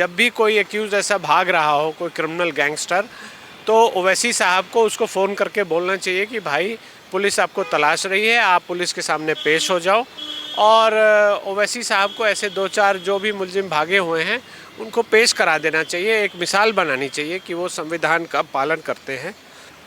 जब भी कोई एक्यूज ऐसा भाग रहा हो, कोई क्रिमिनल गैंगस्टर, तो ओवैसी साहब को उसको फ़ोन करके बोलना चाहिए कि भाई पुलिस आपको तलाश रही है, आप पुलिस के सामने पेश हो जाओ। और ओवैसी साहब को ऐसे दो चार जो भी मुलजिम भागे हुए हैं उनको पेश करा देना चाहिए, एक मिसाल बनानी चाहिए कि वो संविधान का पालन करते हैं।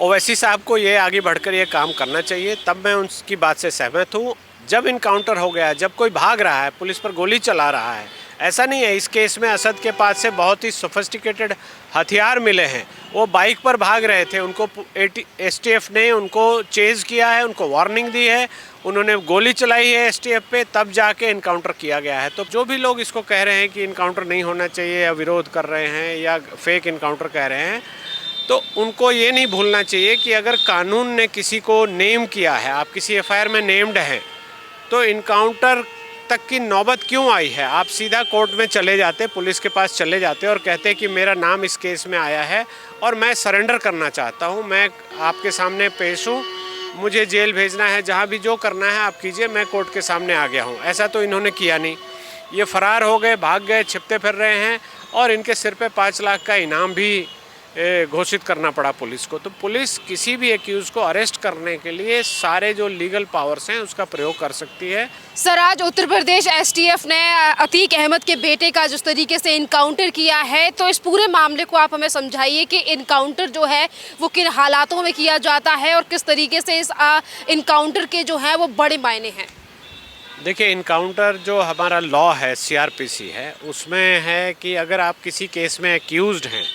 ओवैसी साहब को ये आगे बढ़कर ये काम करना चाहिए, तब मैं उनकी बात से सहमत हूँ। जब इनकाउंटर हो गया, जब कोई भाग रहा है, पुलिस पर गोली चला रहा है, ऐसा नहीं है, इस केस में असद के पास से बहुत ही सोफिस्टिकेटेड हथियार मिले हैं। वो बाइक पर भाग रहे थे, उनको एसटीएफ ने उनको चेज़ किया है, उनको वार्निंग दी है, उन्होंने गोली चलाई है एसटीएफ पे, तब जाके इनकाउंटर किया गया है। तो जो भी लोग इसको कह रहे हैं कि इनकाउंटर नहीं होना चाहिए या विरोध कर रहे हैं या फेक इनकाउंटर कह रहे हैं, तो उनको ये नहीं भूलना चाहिए कि अगर कानून ने किसी को नेम किया है, आप किसी एफआईआर में नेम्ड हैं, तो इनकाउंटर तक की नौबत क्यों आई है? आप सीधा कोर्ट में चले जाते, पुलिस के पास चले जाते और कहते कि मेरा नाम इस केस में आया है और मैं सरेंडर करना चाहता हूं, मैं आपके सामने पेश हूं, मुझे जेल भेजना है, जहां भी जो करना है आप कीजिए, मैं कोर्ट के सामने आ गया हूं। ऐसा तो इन्होंने किया नहीं। ये फरार हो गए, भाग गए, छिपते फिर रहे हैं और इनके सिर पे 5 लाख का इनाम भी घोषित करना पड़ा पुलिस को। तो पुलिस किसी भी एक्यूज को अरेस्ट करने के लिए सारे जो लीगल पावर्स हैं उसका प्रयोग कर सकती है। सर, आज उत्तर प्रदेश एसटीएफ ने अतीक अहमद के बेटे का जिस तरीके से इनकाउंटर किया है, तो इस पूरे मामले को आप हमें समझाइए कि इनकाउंटर जो है वो किन हालातों में किया जाता है और किस तरीके से इस इनकाउंटर के जो है वो बड़े मायने हैं। देखिए, इनकाउंटर जो हमारा लॉ है, सीआरपीसी है, उसमें है कि अगर आप किसी केस में एक्यूज्ड हैं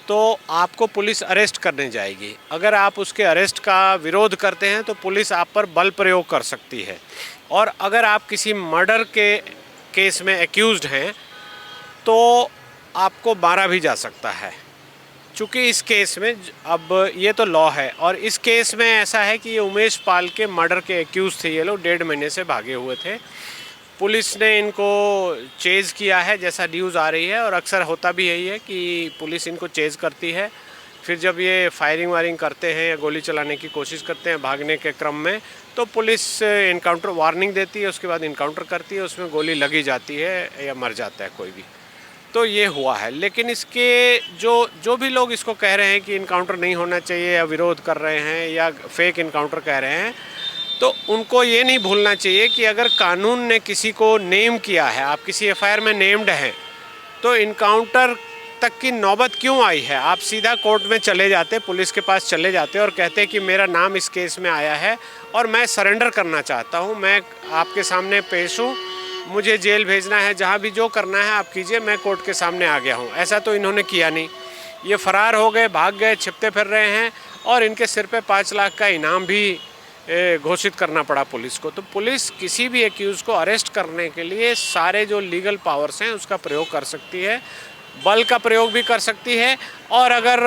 तो आपको पुलिस अरेस्ट करने जाएगी। अगर आप उसके अरेस्ट का विरोध करते हैं तो पुलिस आप पर बल प्रयोग कर सकती है। और अगर आप किसी मर्डर के केस में एक्यूज्ड हैं तो आपको मारा भी जा सकता है। चूँकि इस केस में अब ये तो लॉ है और इस केस में ऐसा है कि ये उमेश पाल के मर्डर के एक्यूज थे। ये लोग 1.5 महीने से भागे हुए थे। पुलिस ने इनको चेज़ किया है, जैसा न्यूज़ आ रही है, और अक्सर होता भी यही है कि पुलिस इनको चेज़ करती है, फिर जब ये फायरिंग वायरिंग करते हैं या गोली चलाने की कोशिश करते हैं भागने के क्रम में, तो पुलिस इनकाउंटर वार्निंग देती है, उसके बाद इनकाउंटर करती है, उसमें गोली लगी जाती है या मर जाता है कोई भी। तो ये हुआ है। लेकिन इसके जो भी लोग इसको कह रहे हैं कि इनकाउंटर नहीं होना चाहिए या विरोध कर रहे हैं या फेक इनकाउंटर कह रहे हैं, तो उनको ये नहीं भूलना चाहिए कि अगर कानून ने किसी को नेम किया है, आप किसी एफआईआर में नेम्ड हैं, तो इनकाउंटर तक की नौबत क्यों आई है? आप सीधा कोर्ट में चले जाते, पुलिस के पास चले जाते और कहते कि मेरा नाम इस केस में आया है और मैं सरेंडर करना चाहता हूं, मैं आपके सामने पेश हूं, मुझे जेल भेजना है, जहां भी जो करना है आप कीजिए, मैं कोर्ट के सामने आ गया हूं। ऐसा तो इन्होंने किया नहीं। ये फरार हो गए, भाग गए, छिपते फिर रहे हैं और इनके सिर पे 5 लाख का इनाम भी घोषित करना पड़ा पुलिस को। तो पुलिस किसी भी एक्यूज को अरेस्ट करने के लिए सारे जो लीगल पावर्स हैं उसका प्रयोग कर सकती है, बल का प्रयोग भी कर सकती है, और अगर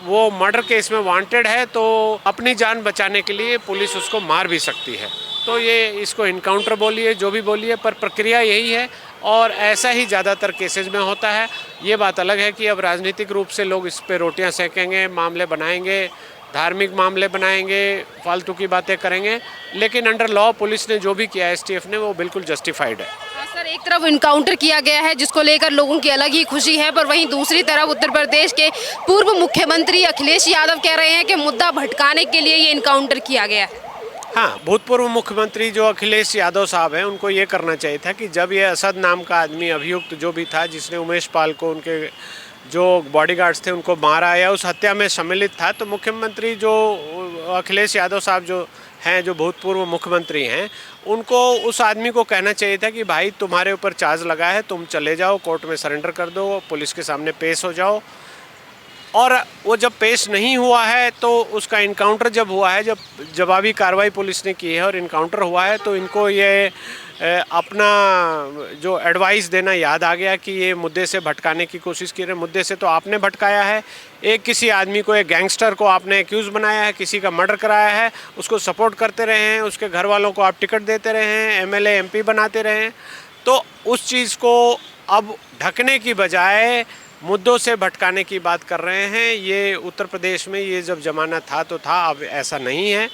वो मर्डर केस में वांटेड है तो अपनी जान बचाने के लिए पुलिस उसको मार भी सकती है। तो ये इसको इनकाउंटर बोलिए, जो भी बोलिए, पर प्रक्रिया यही है और ऐसा ही ज़्यादातर केसेस में होता है। ये बात अलग है कि अब राजनीतिक रूप से लोग इस पर रोटियां सेकेंगे, मामले बनाएंगे, धार्मिक मामले बनाएंगे, फालतू की बातें करेंगे, लेकिन अंडर लॉ पुलिस ने जो भी किया एसटीएफ ने वो बिल्कुल जस्टिफाइड है। हाँ सर, एक तरफ इनकाउंटर किया गया है जिसको लेकर लोगों की अलग ही खुशी है, पर वहीं दूसरी तरफ उत्तर प्रदेश के पूर्व मुख्यमंत्री अखिलेश यादव कह रहे हैं कि मुद्दा भटकाने के लिए ये इनकाउंटर किया गया है। हाँ, भूतपूर्व मुख्यमंत्री जो अखिलेश यादव साहब हैं, उनको ये करना चाहिए था कि जब ये असद नाम का आदमी, अभियुक्त जो भी था, जिसने उमेश पाल को, उनके जो बॉडीगार्ड्स थे, उनको मारा या उस हत्या में सम्मिलित था, तो मुख्यमंत्री जो अखिलेश यादव साहब जो हैं, जो भूतपूर्व मुख्यमंत्री हैं, उनको उस आदमी को कहना चाहिए था कि भाई तुम्हारे ऊपर चार्ज लगा है, तुम चले जाओ, कोर्ट में सरेंडर कर दो, पुलिस के सामने पेश हो जाओ। और वो जब पेश नहीं हुआ है तो उसका इनकाउंटर जब हुआ है, जब जवाबी कार्रवाई पुलिस ने की है और इनकाउंटर हुआ है, तो इनको ये अपना जो एडवाइस देना याद आ गया कि ये मुद्दे से भटकाने की कोशिश की रहे। मुद्दे से तो आपने भटकाया है, एक किसी आदमी को, एक गैंगस्टर को आपने एक्यूज़ बनाया है, किसी का मर्डर कराया है, उसको सपोर्ट करते रहे हैं, उसके घर वालों को आप टिकट देते रहे हैं, एमएलए एमपी बनाते रहे हैं। तो उस चीज़ को अब ढकने की बजाय मुद्दों से भटकाने की बात कर रहे हैं। ये उत्तर प्रदेश में ये जब ज़माना था तो था, अब ऐसा नहीं है।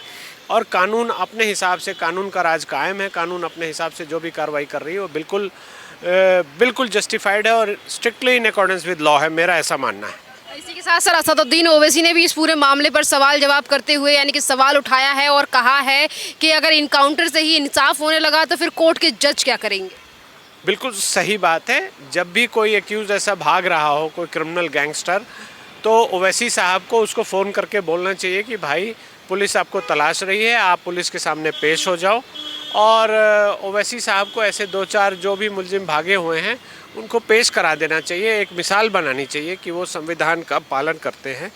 और कानून अपने हिसाब से, कानून का राज कायम है, कानून अपने हिसाब से जो भी कार्रवाई कर रही है वो बिल्कुल बिल्कुल जस्टिफाइड है और strictly in accordance with law है, मेरा ऐसा मानना है। इसी के साथ सर असदुद्दीन ओवैसी ने भी इस पूरे मामले पर सवाल जवाब करते हुए यानी कि सवाल उठाया है और कहा है कि अगर इनकाउंटर से ही इंसाफ होने लगा तो फिर कोर्ट के जज क्या करेंगे। बिल्कुल सही बात है। जब भी कोई एक्यूज ऐसा भाग रहा हो, कोई क्रिमिनल गैंगस्टर, तो ओवैसी साहब को उसको फ़ोन करके बोलना चाहिए कि भाई पुलिस आपको तलाश रही है, आप पुलिस के सामने पेश हो जाओ। और ओवैसी साहब को ऐसे 2-4 जो भी मुलजिम भागे हुए हैं उनको पेश करा देना चाहिए, एक मिसाल बनानी चाहिए कि वो संविधान का पालन करते हैं।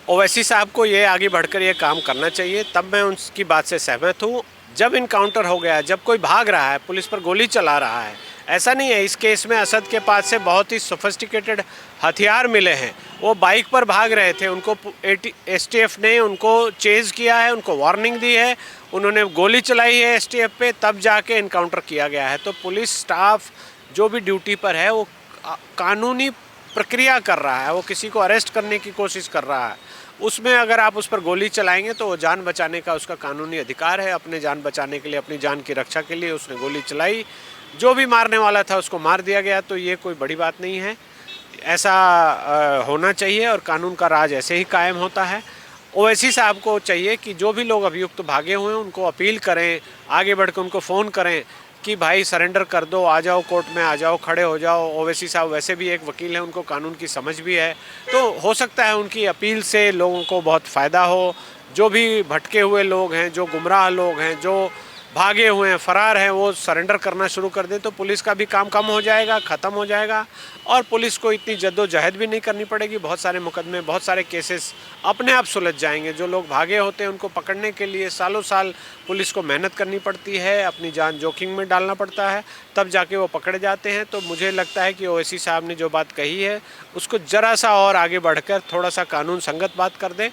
ओवैसी साहब को ये आगे बढ़कर ये काम करना चाहिए, तब मैं उनकी बात से सहमत हूँ। जब इनकाउंटर हो गया, जब कोई भाग रहा है, पुलिस पर गोली चला रहा है, ऐसा नहीं है, इस केस में असद के पास से बहुत ही सोफिस्टिकेटेड हथियार मिले हैं। वो बाइक पर भाग रहे थे, उनको एसटीएफ ने उनको चेज़ किया है, उनको वार्निंग दी है, उन्होंने गोली चलाई है एसटीएफ पे, तब जाके इनकाउंटर किया गया है। तो पुलिस स्टाफ जो भी ड्यूटी पर है वो कानूनी प्रक्रिया कर रहा है, वो किसी को अरेस्ट करने की कोशिश कर रहा है। उसमें अगर आप उस पर गोली चलाएंगे तो वो जान बचाने का उसका कानूनी अधिकार है। अपने जान बचाने के लिए, अपनी जान की रक्षा के लिए उसने गोली चलाई, जो भी मारने वाला था उसको मार दिया गया। तो ये कोई बड़ी बात नहीं है, ऐसा होना चाहिए और कानून का राज ऐसे ही कायम होता है। ओवैसी साहब को चाहिए कि जो भी लोग अभियुक्त भागे हुए हैं उनको अपील करें, आगे बढ़ के उनको फ़ोन करें कि भाई सरेंडर कर दो, आ जाओ कोर्ट में, आ जाओ, खड़े हो जाओ। ओवैसी साहब वैसे भी एक वकील हैं, उनको कानून की समझ भी है, तो हो सकता है उनकी अपील से लोगों को बहुत फ़ायदा हो। जो भी भटके हुए लोग हैं, जो गुमराह लोग हैं, जो भागे हुए हैं, फरार हैं, वो सरेंडर करना शुरू कर दें तो पुलिस का भी काम कम हो जाएगा, ख़त्म हो जाएगा और पुलिस को इतनी जद्दोजहद भी नहीं करनी पड़ेगी। बहुत सारे मुकदमे, बहुत सारे केसेस अपने आप सुलझ जाएंगे। जो लोग भागे होते हैं उनको पकड़ने के लिए सालों साल पुलिस को मेहनत करनी पड़ती है, अपनी जान जोखिम में डालना पड़ता है, तब जाके वो पकड़े जाते हैं। तो मुझे लगता है कि ओवैसी साहब ने जो बात कही है उसको ज़रा सा और आगे बढ़कर थोड़ा सा कानून संगत बात कर दें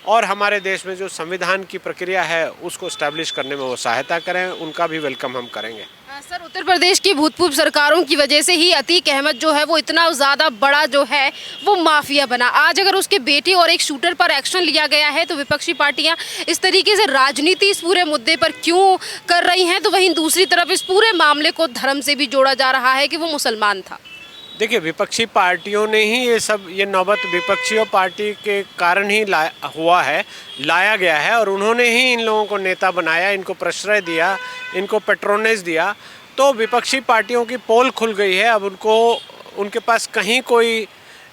और हमारे देश में जो संविधान की प्रक्रिया है उसको इस्टेब्लिश करने में वो सहायता करें, उनका भी वेलकम हम करेंगे। सर, उत्तर प्रदेश की भूतपूर्व सरकारों की वजह से ही अतीक अहमद जो है वो इतना ज़्यादा बड़ा जो है वो माफिया बना। आज अगर उसके बेटे और एक शूटर पर एक्शन लिया गया है तो विपक्षी पार्टियां इस तरीके से राजनीति इस पूरे मुद्दे पर क्यों कर रही हैं, तो वहीं दूसरी तरफ इस पूरे मामले को धर्म से भी जोड़ा जा रहा है कि वो मुसलमान था। देखिए, विपक्षी पार्टियों ने ही ये नौबत विपक्षियों पार्टी के कारण ही लाया गया है और उन्होंने ही इन लोगों को नेता बनाया, इनको प्रश्रय दिया, इनको पेट्रोनेज दिया। तो विपक्षी पार्टियों की पोल खुल गई है। अब उनके पास कहीं कोई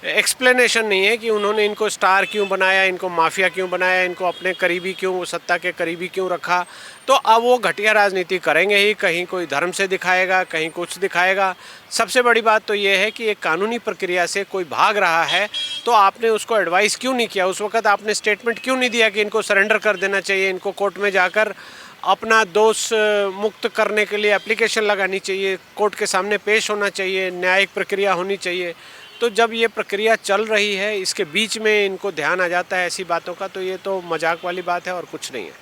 एक्सप्लेनेशन नहीं है कि उन्होंने इनको स्टार क्यों बनाया, इनको माफिया क्यों बनाया, इनको अपने करीबी क्यों, सत्ता के करीबी क्यों रखा। तो अब वो घटिया राजनीति करेंगे ही, कहीं कोई धर्म से दिखाएगा, कहीं कुछ दिखाएगा। सबसे बड़ी बात तो ये है कि एक कानूनी प्रक्रिया से कोई भाग रहा है तो आपने उसको एडवाइस क्यों नहीं किया, उस वक्त आपने स्टेटमेंट क्यों नहीं दिया कि इनको सरेंडर कर देना चाहिए, इनको कोर्ट में जाकर अपना दोष मुक्त करने के लिए एप्लीकेशन लगानी चाहिए, कोर्ट के सामने पेश होना चाहिए, न्यायिक प्रक्रिया होनी चाहिए। तो जब ये प्रक्रिया चल रही है, इसके बीच में इनको ध्यान आ जाता है ऐसी बातों का, तो ये तो मजाक वाली बात है और कुछ नहीं है।